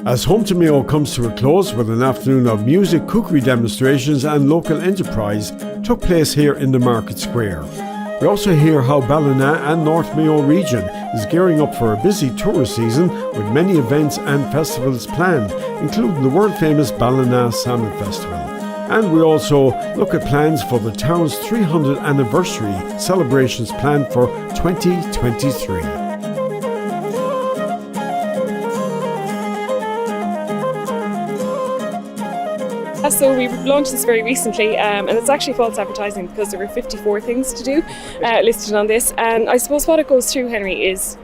As Home to Mayo comes to a close with an afternoon of music, cookery demonstrations and local enterprise took place here in the Market Square. We also hear how Ballina and North Mayo region is gearing up for a busy tourist season with many events and festivals planned, including the world-famous Ballina Salmon Festival. And we also look at plans for the town's 300th anniversary celebrations planned for 2023. So we launched this very recently and it's actually false advertising because there were 54 things to do listed on this, and I suppose what it goes through, Henry, is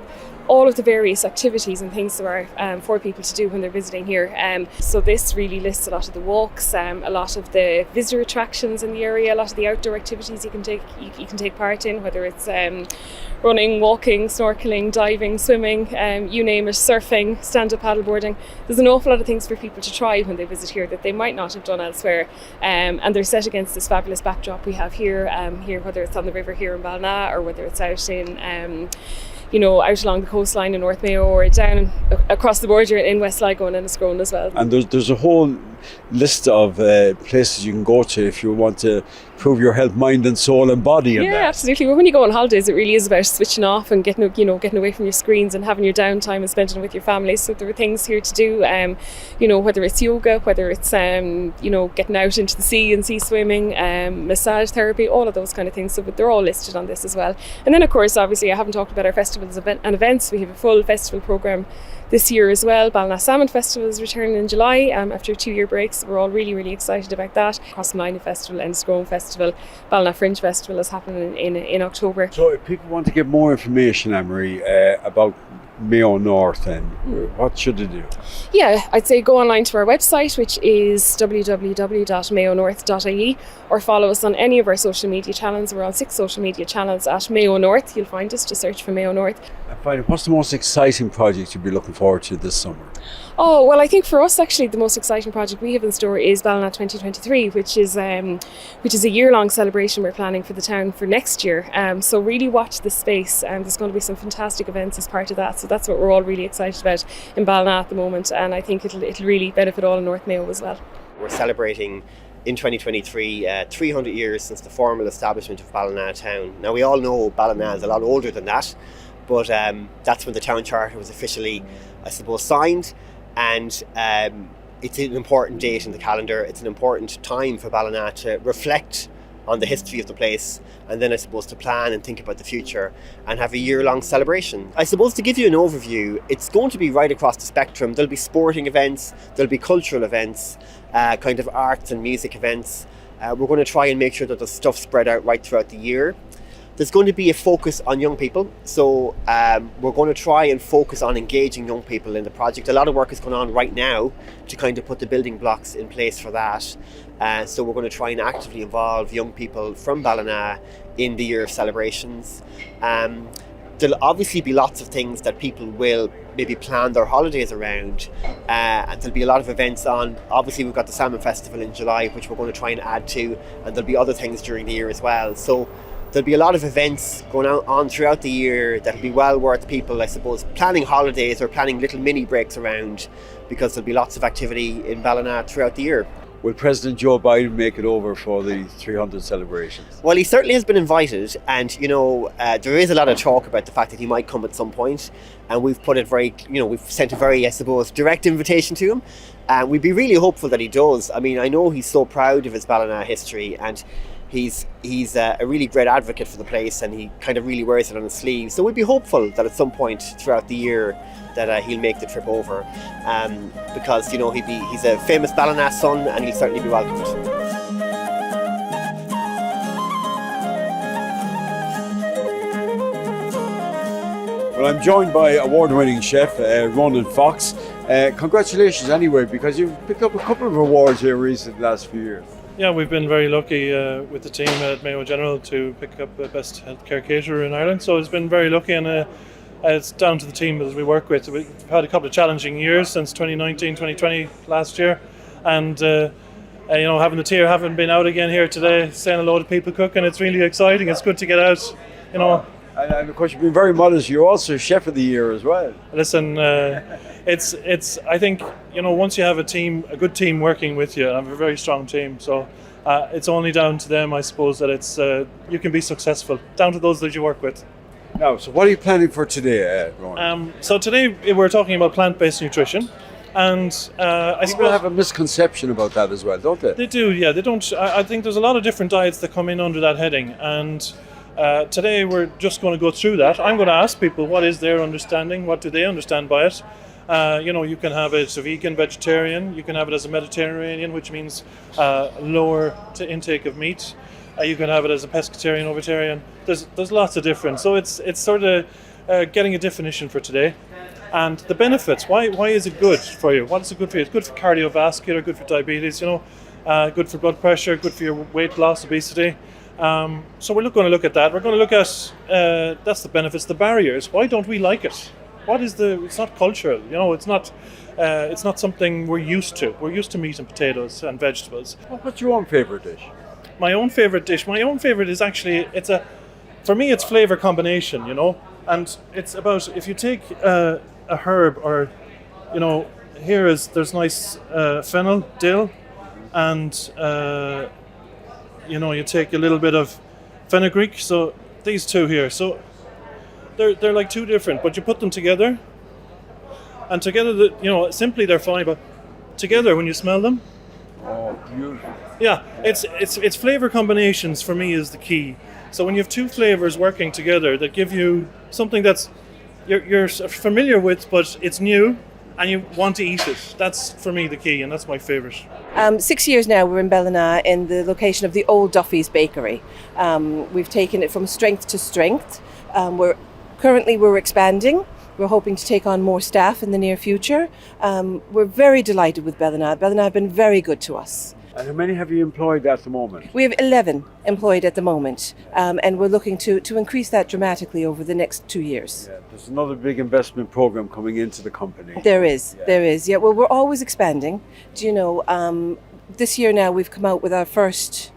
all of the various activities and things there are for people to do when they're visiting here. So this really lists a lot of the walks, a lot of the visitor attractions in the area, a lot of the outdoor activities you can take part in, whether it's running, walking, snorkeling, diving, swimming, you name it, surfing, stand-up paddleboarding. There's an awful lot of things for people to try when they visit here that they might not have done elsewhere, and they're set against this fabulous backdrop we have here, whether it's on the river here in Ballina or whether it's out in out along the coastline in North Mayo or down across the border in West Sligo and Enniscrone as well. And there's a whole list of places you can go to if you want to improve your health, mind and soul and body. Yeah, absolutely. Well, when you go on holidays, it really is about switching off and getting away from your screens and having your downtime and spending it with your family. So there are things here to do, whether it's yoga, whether it's getting out into the sea and sea swimming, massage therapy, all of those kind of things. So they're all listed on this as well. And then of course, obviously, I haven't talked about our festivals and events. We have a full festival programme this year as well. Ballina Salmon Festival is returning in July after a 2-year break, so we're all really, really excited about that. Cross Mine Festival, Enniscrone Festival, Ballina Fringe Festival is happening in October. So if people want to get more information, Anne-Marie, about Mayo North, then what should they do? Yeah, I'd say go online to our website, which is www.mayonorth.ie, or follow us on any of our social media channels. We're on 6 social media channels at Mayo North. You'll find us, just search for Mayo North. And finally, what's the most exciting project you'll be looking forward to this summer? Oh, well, I think for us, actually, the most exciting project we have in store is Ballina 2023, which is a year-long celebration we're planning for the town for next year. So really watch this space. There's going to be some fantastic events as part of that. So that's what we're all really excited about in Ballina at the moment. And I think it'll really benefit all in North Mayo as well. We're celebrating in 2023 300 years since the formal establishment of Ballina town. Now, we all know Ballina is a lot older than that, but that's when the town charter was officially, I suppose, signed. And it's an important date in the calendar. It's an important time for Ballina to reflect on the history of the place, and then I suppose to plan and think about the future and have a year-long celebration. I suppose to give you an overview, it's going to be right across the spectrum. There'll be sporting events, there'll be cultural events, kind of arts and music events. We're going to try and make sure that there's stuff spread out right throughout the year. There's going to be a focus on young people, so we're going to try and focus on engaging young people in the project. A lot of work is going on right now to kind of put the building blocks in place for that. So we're going to try and actively involve young people from Ballina in the year of celebrations. There'll obviously be lots of things that people will maybe plan their holidays around, and there'll be a lot of events on. Obviously, we've got the Salmon Festival in July, which we're going to try and add to, and there'll be other things during the year as well. So there'll be a lot of events going on throughout the year that'll be well worth people, I suppose, planning holidays or planning little mini breaks around, because there'll be lots of activity in Ballina throughout the year. Will President Joe Biden make it over for the 300 celebrations? Well, he certainly has been invited, and there is a lot of talk about the fact that he might come at some point, and we've put it we've sent a very, I suppose, direct invitation to him, and we'd be really hopeful that he does. I mean, I know he's so proud of his Ballina history, and he's a really great advocate for the place, and he kind of really wears it on his sleeve. So we'd be hopeful that at some point throughout the year that he'll make the trip over, because he's a famous Ballina son, and he'll certainly be welcomed. Well, I'm joined by award-winning chef Ronan Fox. Congratulations anyway, because you've picked up a couple of awards here recently the last few years. Yeah, we've been very lucky with the team at Mayo General to pick up the best healthcare caterer in Ireland. So it's been very lucky, and it's down to the team that we work with. We've had a couple of challenging years since 2019, 2020 last year, and having the tier having been out again here today, saying hello to people cooking, it's really exciting. It's good to get out, And of course, you've been very modest. You're also Chef of the Year as well. Listen, it's. I think once you have a good team working with you, and I have a very strong team, so it's only down to them, I suppose, that it's you can be successful. Down to those that you work with. Now, so what are you planning for today, Ronan? So today we're talking about plant-based nutrition, and I People suppose have a misconception about that as well, don't they? they do. Yeah, they don't. I think there's a lot of different diets that come in under that heading, and today we're just going to go through that. I'm going to ask people what is their understanding, what do they understand by it. You can have it as a vegan, vegetarian. You can have it as a Mediterranean, which means lower intake of meat. You can have it as a pescatarian or vegetarian. There's lots of different. So it's sort of getting a definition for today. And the benefits, why is it good for you? What is it good for you? It's good for cardiovascular, good for diabetes, good for blood pressure, good for your weight loss, obesity. So we're going to look at that. We're going to look at, that's the benefits, the barriers. Why don't we like it? It's not cultural, it's not something we're used to. We're used to meat and potatoes and vegetables. What's your own favourite dish? My own favourite is actually, for me it's flavour combination, and it's about, if you take a herb or, there's nice fennel, Deel, and you take a little bit of fenugreek, so these two here, so they're like two different, but you put them together, and together, simply they're fine, but together when you smell them, oh, beautiful. Yeah, it's flavour combinations for me is the key. So when you have two flavours working together that give you something that's you're familiar with, but it's new, and you want to eat it. That's for me the key, and that's my favourite. 6 years now we're in Ballina in the location of the old Duffy's Bakery. We've taken it from strength to strength. We're expanding. We're hoping to take on more staff in the near future. We're very delighted with Ballina. Ballina have been very good to us. And how many have you employed at the moment? We have 11 employed at the moment, and we're looking to increase that dramatically over the next 2 years. Yeah, there's another big investment program coming into the company. There is. Yeah, well, we're always expanding. This year now we've come out with our first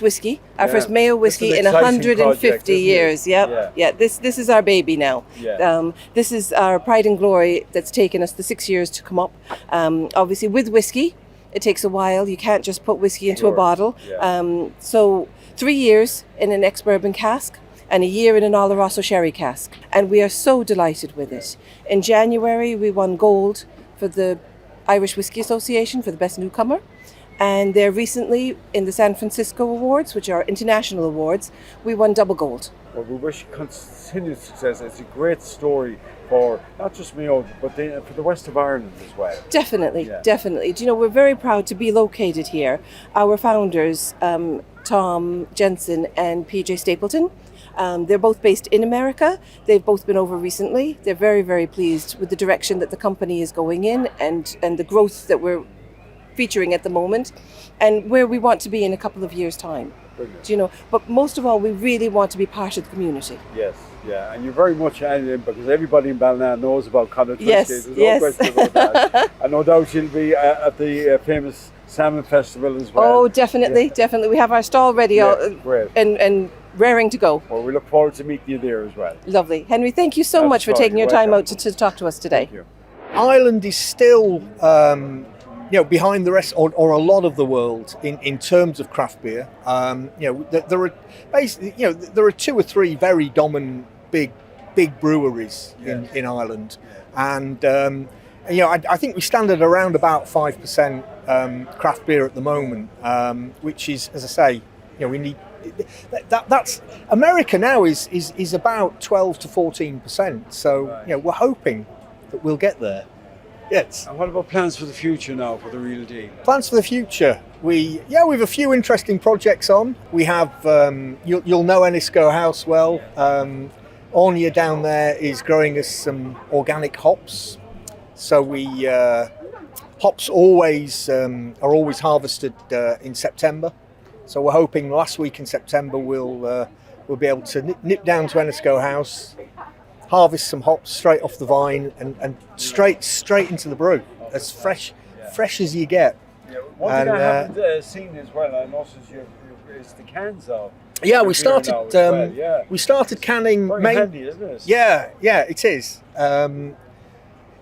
whiskey, our first Mayo whiskey in 150 years. Yep. Yeah. This is our baby now. Yeah. This is our pride and glory that's taken us the 6 years to come up. Obviously, with whiskey, it takes a while. You can't just put whiskey into a bottle. Yeah. So 3 years in an ex-bourbon cask and a year in an Oloroso sherry cask, and we are so delighted with it. In January, we won gold for the Irish Whiskey Association for the best newcomer. And there recently, in the San Francisco Awards, which are international awards, we won double gold. Well, we wish you continued success. It's a great story for not just Mayo, but for the west of Ireland as well. Definitely. We're very proud to be located here. Our founders, Tom Jensen and PJ Stapleton, they're both based in America. They've both been over recently. They're very, very pleased with the direction that the company is going in and the growth that we're featuring at the moment and where we want to be in a couple of years' time. Brilliant. But most of all, we really want to be part of the community. Yes, yeah, and you're very much added in because everybody in Ballina knows about Connacht Distillery. Yes, There's no question about that. And no doubt you'll be at the famous Salmon Festival as well. Oh, definitely. We have our stall ready great. and raring to go. Well, we look forward to meeting you there as well. Lovely. Henry, thank you so much for taking your time out to talk to us today. Thank you. Ireland is still behind the rest or a lot of the world in terms of craft beer. There are basically there are two or three very dominant big breweries in Ireland, and I think we stand at around about 5% craft beer at the moment, which is, as I say, we need. That's America now is about 12 to 14%. So we're hoping that we'll get there. Yes. And what about plans for the future now for the real deal? Plans for the future. We have a few interesting projects on. We have you'll know Ennisco House well. Anya down there is growing us some organic hops. So hops are always harvested in September. So we're hoping last week in September we'll be able to nip down to Ennisco House, harvest some hops straight off the vine and straight into the brew, as fresh as you get. Yeah, one thing I haven't seen as well, I noticed is the cans of. Yeah, we started. We started canning. Very handy, isn't it? Yeah, it is.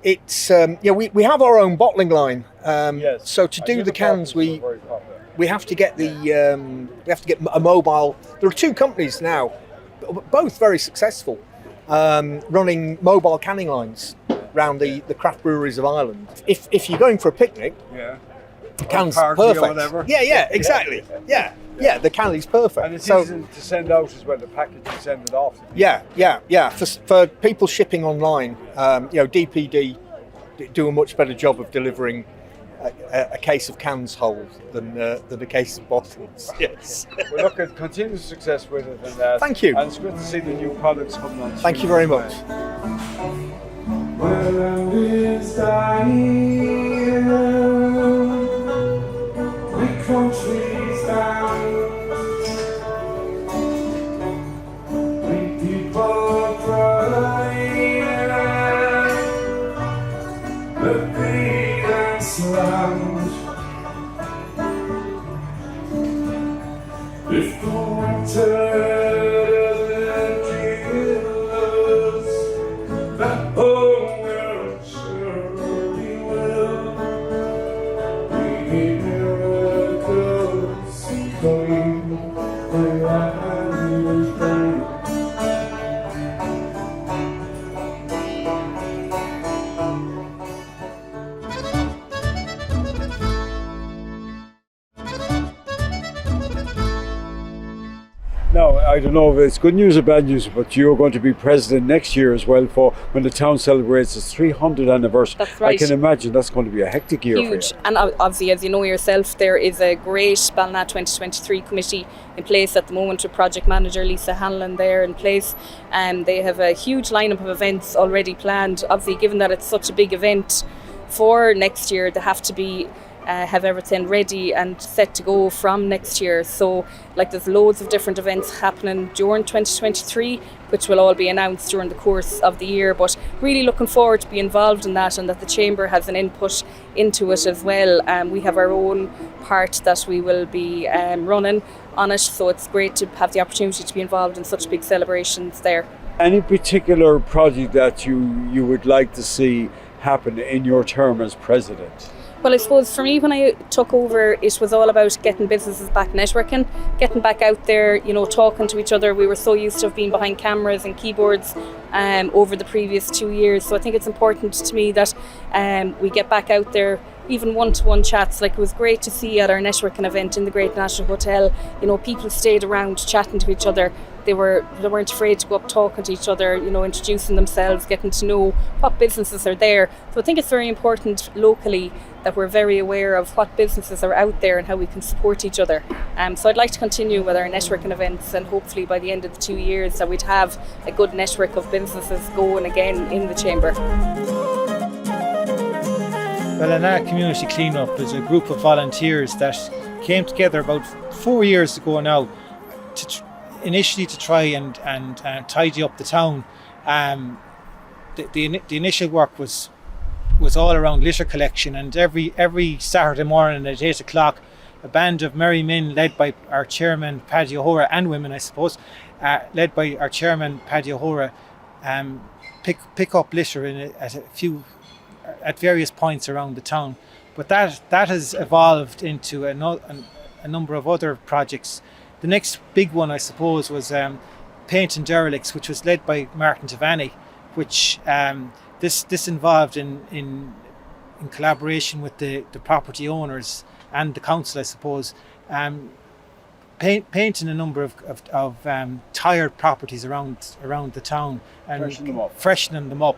We have our own bottling line. So to do the cans, we have to get a mobile. There are two companies now, both very successful, running mobile canning lines around the craft breweries of Ireland. If you're going for a picnic, the can's perfect. Or whatever. Yeah, exactly. Yeah, the can is perfect. And it's easy to send out as well. The package you send it off. Yeah. For people shipping online, DPD do a much better job of delivering a case of cans whole than a case of bottles. Yes. Well, look at continued success with it. And, thank you. And it's good to see the new products coming on. Thank you very much. Countries down, we people crying, the greed and slant. If the winter doesn't kill us, that hunger surely will. We need miracles coming when I was born. Now, I don't know if it's good news or bad news, but you're going to be president next year as well for when the town celebrates its 300th anniversary. That's right. I can imagine that's going to be a hectic year Huge. for you. And obviously, as you know yourself, there is a great Ballina 2023 committee in place at the moment with project manager Lisa Hanlon there in place. They have a huge lineup of events already planned. Obviously, given that it's such a big event for next year, they have to be have everything ready and set to go from next year. So there's loads of different events happening during 2023, which will all be announced during the course of the year, but really looking forward to be involved in that and that the Chamber has an input into it as well. We have our own part that we will be running on it, so it's great to have the opportunity to be involved in such big celebrations there. Any particular project that you would like to see happen in your term as president? Well, I suppose for me, when I took over, it was all about getting businesses back networking, getting back out there, talking to each other. We were so used to being behind cameras and keyboards over the previous 2 years. So I think it's important to me that we get back out there, even one-to-one chats. It was great to see at our networking event in the Great National Hotel, people stayed around chatting to each other. They weren't afraid to go up talking to each other, introducing themselves, getting to know what businesses are there. So I think it's very important locally that we're very aware of what businesses are out there and how we can support each other. So I'd like to continue with our networking events, and hopefully by the end of the 2 years that we'd have a good network of businesses going again in the Chamber. Ballina Community Cleanup is a group of volunteers that came together about 4 years ago now initially to try and tidy up the town. The initial work was all around litter collection, and every Saturday morning at 8 o'clock a band of merry men led by our chairman Paddy O'Hora, and women I suppose, led by our chairman Paddy O'Hora, pick up litter at various points around the town. But that has evolved into a number of other projects. The next big one, I suppose, was painting derelicts, which was led by Martin Tavani, which this involved in collaboration with the property owners and the council, I suppose, painting a number of tired properties around the town and freshening them up.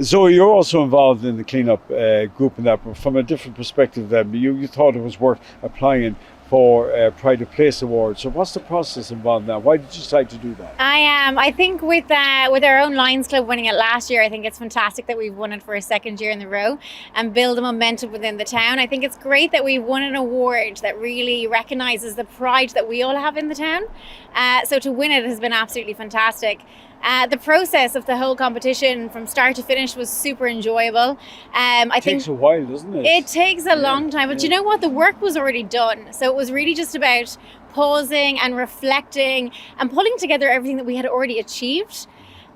So you're also involved in the cleanup group in that, but from a different perspective then. You thought it was worth applying for Pride of Place Award. So what's the process involved now? Why did you decide to do that? I think with our own Lions Club winning it last year, I think it's fantastic that we've won it for a second year in a row and build a momentum within the town. I think it's great that we've won an award that really recognises the pride that we all have in the town. So to win it has been absolutely fantastic. The process of the whole competition from start to finish was super enjoyable. It takes a while, doesn't it? It takes a long time, but you know what? The work was already done. So it was really just about pausing and reflecting and pulling together everything that we had already achieved.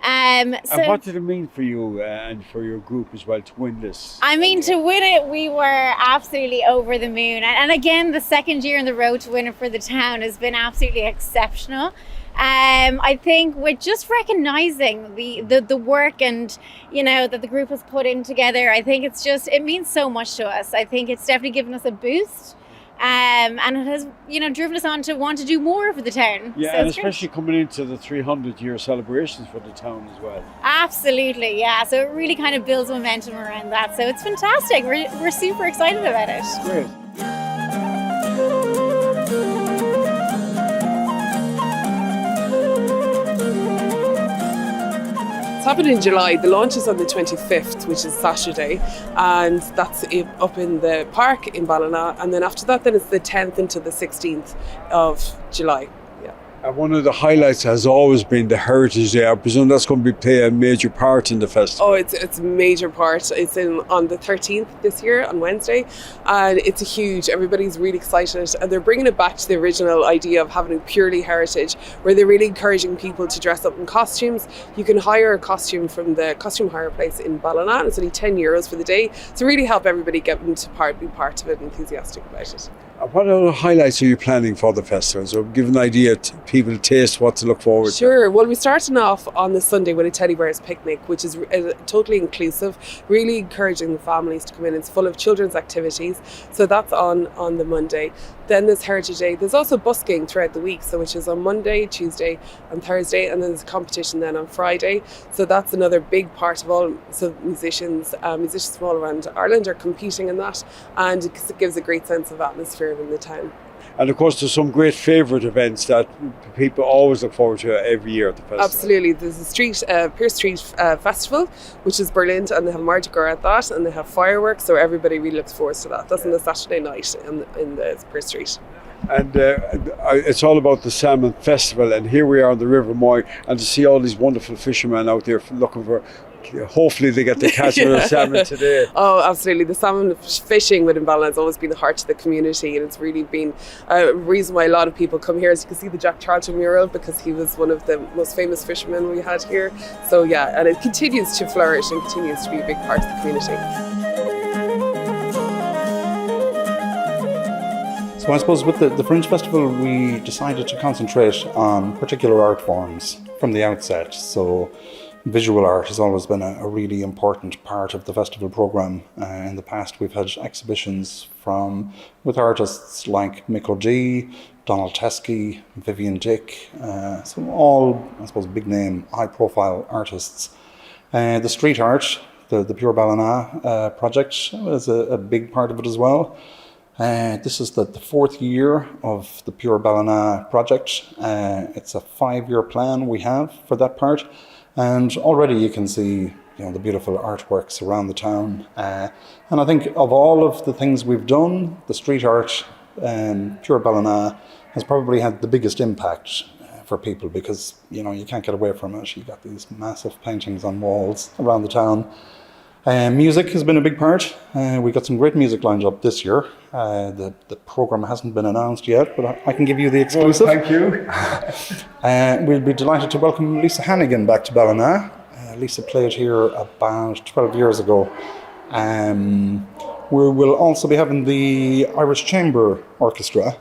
And what did it mean for you and for your group as well to win this? I mean, to win it, we were absolutely over the moon. And again, the second year in the row to win it for the town has been absolutely exceptional. I think we're just recognising the work and, you know, that the group has put in together. I think it means so much to us. I think it's definitely given us a boost. And it has, you know, driven us on to want to do more for the town. Yeah, so and especially coming into the 300-year celebrations for the town as well. Absolutely, yeah. So it really kind of builds momentum around that. So it's fantastic. We're super excited about it. Great. It's happening in July. The launch is on the 25th, which is Saturday, and that's up in the park in Ballina. And then after that, then it's the 10th into the 16th of July. And one of the highlights has always been the Heritage Day. I presume that's going to play a major part in the festival. Oh, it's a major part. It's on the 13th this year, on Wednesday, and it's a huge, everybody's really excited, and they're bringing it back to the original idea of having purely heritage, where they're really encouraging people to dress up in costumes. You can hire a costume from the costume hire place in Ballina, and it's only €10 for the day, to really help everybody get into be part of it, enthusiastic about it. What other highlights are you planning for the festival? So give an idea to people to taste what to look forward to. Sure. Well, we're starting off on the Sunday with a teddy bears picnic, which is totally inclusive, really encouraging the families to come in. It's full of children's activities. So that's on the Monday. Then there's Heritage Day. There's also busking throughout the week, so which is on Monday, Tuesday and Thursday, and then there's a competition then on Friday. So that's another big part of all. So musicians from all around Ireland are competing in that, and it gives a great sense of atmosphere in the town. And of course, there's some great favourite events that people always look forward to every year at the festival. Absolutely. There's the Pierce Street Festival, which is brilliant, and they have Mardi Gras at that, and they have fireworks, so everybody really looks forward to that. That's on the Saturday night in the Pierce Street. And it's all about the Salmon Festival, and here we are on the River Moy, and to see all these wonderful fishermen out there looking for, hopefully they get to catch a salmon today. Oh, absolutely. The salmon fishing within Ballina has always been the heart of the community, and it's really been a reason why a lot of people come here. As you can see the Jack Charlton mural, because he was one of the most famous fishermen we had here. So yeah, and it continues to flourish and continues to be a big part of the community. So I suppose with the Fringe Festival, we decided to concentrate on particular art forms from the outset. So visual art has always been a really important part of the festival programme. In the past, we've had exhibitions with artists like McGlade, Donald Teskey, Vivian Dick, so all, I suppose, big name, high profile artists. The street art, the Pure Ballina project was a big part of it as well. This is the fourth year of the Pure Ballina project. It's a 5-year plan we have for that part, and already you can see the beautiful artworks around the town. And I think of all of the things we've done, the street art, Pure Ballina has probably had the biggest impact for people, because you can't get away from it. You've got these massive paintings on walls around the town. Music has been a big part. We got some great music lined up this year. The programme hasn't been announced yet, but I can give you the exclusive. Well, thank you. We'll be delighted to welcome Lisa Hannigan back to Ballina. Lisa played here about 12 years ago. We will also be having the Irish Chamber Orchestra.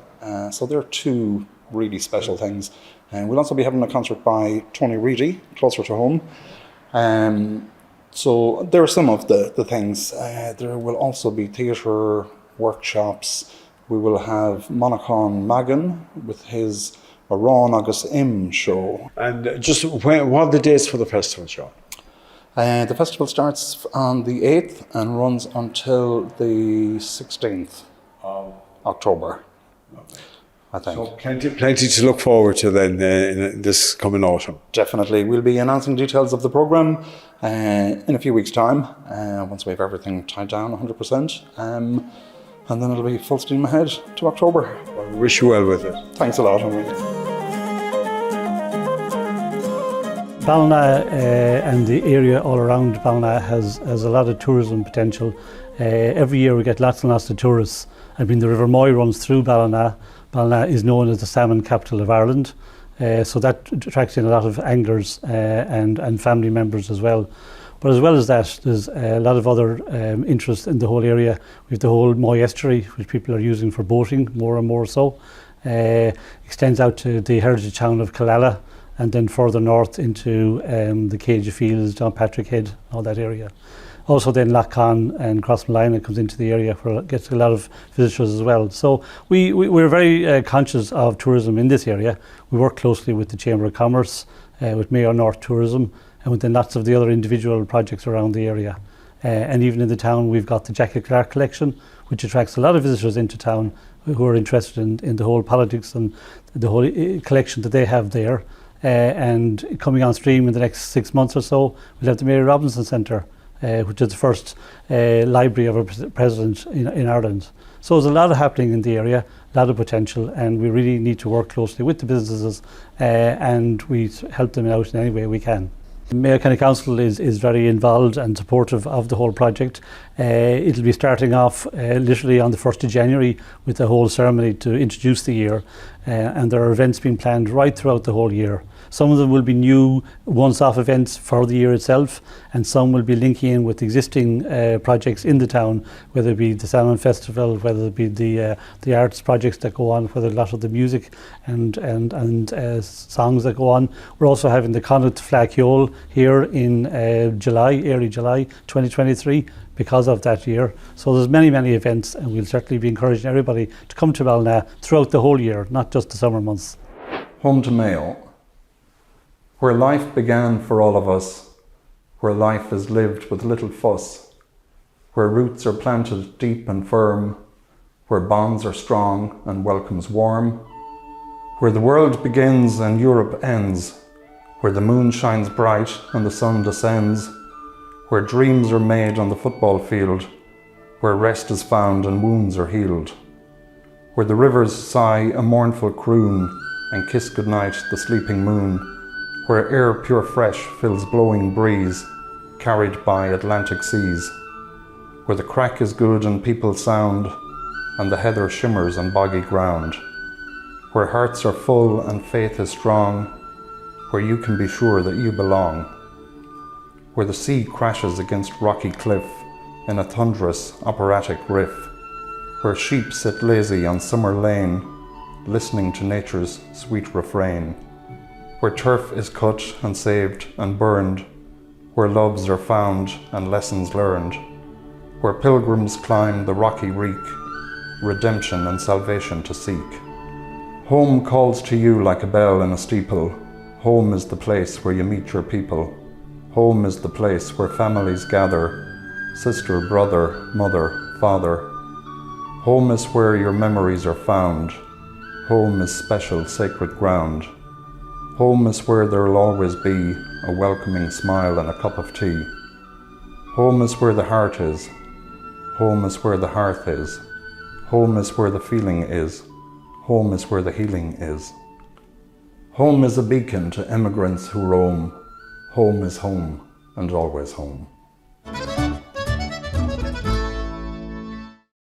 So there are two really special things. We'll also be having a concert by Tony Reedy, closer to home. So there are some of the things. There will also be theatre workshops. We will have Monaghan Magan with his Ron Agus M show. And just what are the dates for the festival, Sean? The festival starts on the 8th and runs until the 16th of October. Okay. I think. So plenty to look forward to then in this coming autumn. Definitely. We'll be announcing details of the programme in a few weeks' time, once we have everything tied down 100%. And then it'll be full steam ahead to October. Well, we wish you well with it. Thanks a lot. Ballina and the area all around Ballina has a lot of tourism potential. Every year we get lots and lots of tourists. I mean, the River Moy runs through Ballina. Ballina is known as the salmon capital of Ireland, so that attracts in a lot of anglers and family members as well. But as well as that, there's a lot of other interest in the whole area. We have the whole Moy estuary, which people are using for boating more and more so. Extends out to the heritage town of Cllr, and then further north into the Cage of Fields, John Patrick Head, all that area. Also then Glacken and Crossmolina comes into the area where it gets a lot of visitors as well. So we're very conscious of tourism in this area. We work closely with the Chamber of Commerce, with Mayo North Tourism, and with then lots of the other individual projects around the area. And even in the town we've got the Jackie Cllr collection, which attracts a lot of visitors into town who are interested in the whole politics and the whole collection that they have there. And coming on stream in the next 6 months or so, we'll have the Mary Robinson Centre, which is the first library of a president in Ireland. So there's a lot happening in the area, a lot of potential, and we really need to work closely with the businesses and we help them out in any way we can. Mayo County Council is very involved and supportive of the whole project. It'll be starting off literally on the 1st of January with the whole ceremony to introduce the year, and there are events being planned right throughout the whole year. Some of them will be new once-off events for the year itself, and some will be linking in with existing projects in the town, whether it be the Salmon Festival, whether it be the arts projects that go on, whether a lot of the music and songs that go on. We're also having the Connacht Flacchiole here in early July 2023 because of that year. So there's many events, and we'll certainly be encouraging everybody to come to Ballina throughout the whole year, not just the summer months. Home to Mayo, where life began for all of us, where life is lived with little fuss, where roots are planted deep and firm, where bonds are strong and welcomes warm, where the world begins and Europe ends, where the moon shines bright and the sun descends, where dreams are made on the football field, where rest is found and wounds are healed, where the rivers sigh a mournful croon and kiss goodnight the sleeping moon, where air pure fresh fills blowing breeze, carried by Atlantic seas, where the crack is good and people sound, and the heather shimmers on boggy ground, where hearts are full and faith is strong, where you can be sure that you belong, where the sea crashes against rocky cliff in a thunderous operatic riff, where sheep sit lazy on summer lane, listening to nature's sweet refrain, where turf is cut and saved and burned, where loves are found and lessons learned, where pilgrims climb the rocky reek, redemption and salvation to seek. Home calls to you like a bell in a steeple. Home is the place where you meet your people. Home is the place where families gather, sister, brother, mother, father. Home is where your memories are found. Home is special, sacred ground. Home is where there'll always be a welcoming smile and a cup of tea. Home is where the heart is. Home is where the hearth is. Home is where the feeling is. Home is where the healing is. Home is a beacon to immigrants who roam. Home is home and always home.